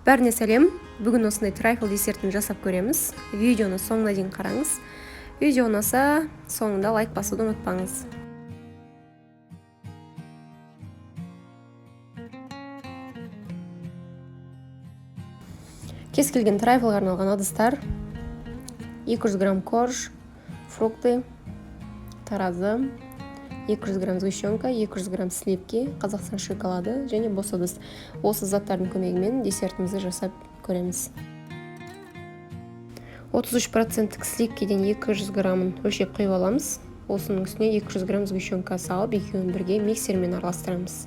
Бәріне сәлем. Бүгін осындай трайфл десертін жасап көреміз. Видеоны соңына дейін қараңыз. Видео ұнаса, соңында лайк басуды ұмытпаңыз. Кез келген трайфлға арналған ыдыстар: 200 грамм корж, фрукты, таразы, 200 грамм сгущенка, 200 грамм сливки, Қазақстан шоколады және бос ыдыс. Осы заттардың көмегімен десертімізді жасап көреміз. 33% сливкеден 200 граммын өлшеп құйып аламыз. Осының үстіне 200 грамм сгущенка салып, екеуін бірге миксермен араластырамыз.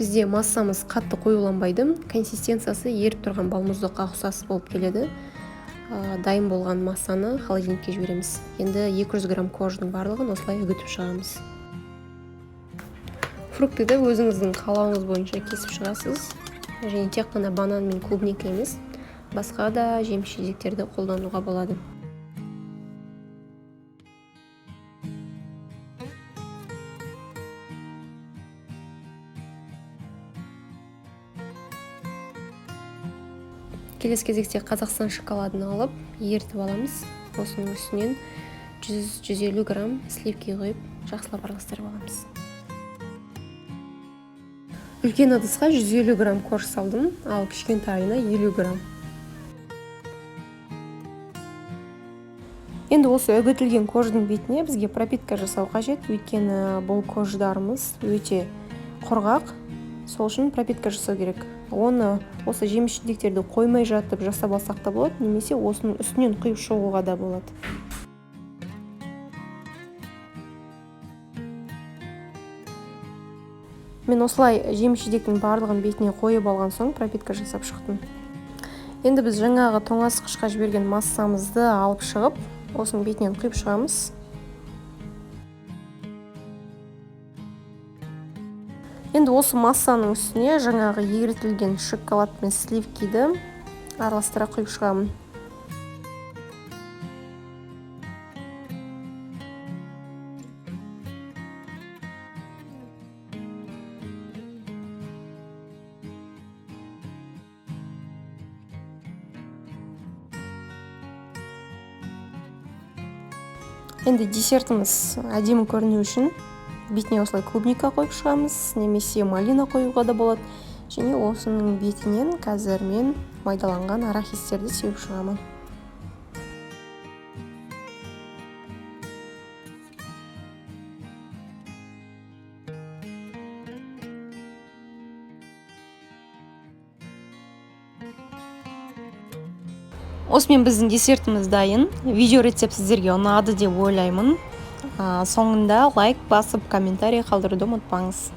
Бізде массамыз қатты қоюланбайды, консистенциясы еріп тұрған балмұздаққа ұқсас болып келеді. Дайын болған массаны холодильникке жібереміз. Енді 200 грамм корждың барлығын осылай үгітіп шығамыз. Фруктыды өзіңіздің қалауыңыз бойынша кесіп шығасыз. Және тек қана банан мен клубника емес, басқа да жеміс-жидектерді қолдануға болады. Келесі кезекте Қазақстан шоколадын алып, ертіп аламыз. Осының үстінен 100-150 грамм сливки құйып, жақсылап араластырып аламыз. Үлкен ыдысқа 150 грамм корж салдым, ал кішкентайына 50 грамм. Енді осы үгітілген корждың бетіне бізге пропитка жасау қажет, өйткені бұл корждарымыз өте құрғақ, сол үшін пропитка жасау керек. Оны осы жеміс-жидектерді қоймай жатып жасап алсақ та болады, немесе осының үстінен құйып шығуға да болады. Мен осылай жеміс-жидектің барлығын бетіне қойып алған соң пропитка жасап шықтым. Енді біз жаңағы тоңазытқышқа жіберген массамызды алып шығып, осының бетінен құйып шығамыз. Енді осы массаның үстіне жаңағы ерітілген шоколад пен сливкиді араластыра құйып шығамын. Енді десертіміз әдемі көріну үшін бетіне осылай клубника қойып шығамыз, немесе малина қоюға да болады. Және осының бетінен қазір мен майдаланған арахистерді сеуіп шығамын. Осымен біздің десертіміз дайын. Видео рецепт сіздерге ұнады деп ойлаймын. Соңында лайк басып, комментарий қалдыруды ұмытпаңыз.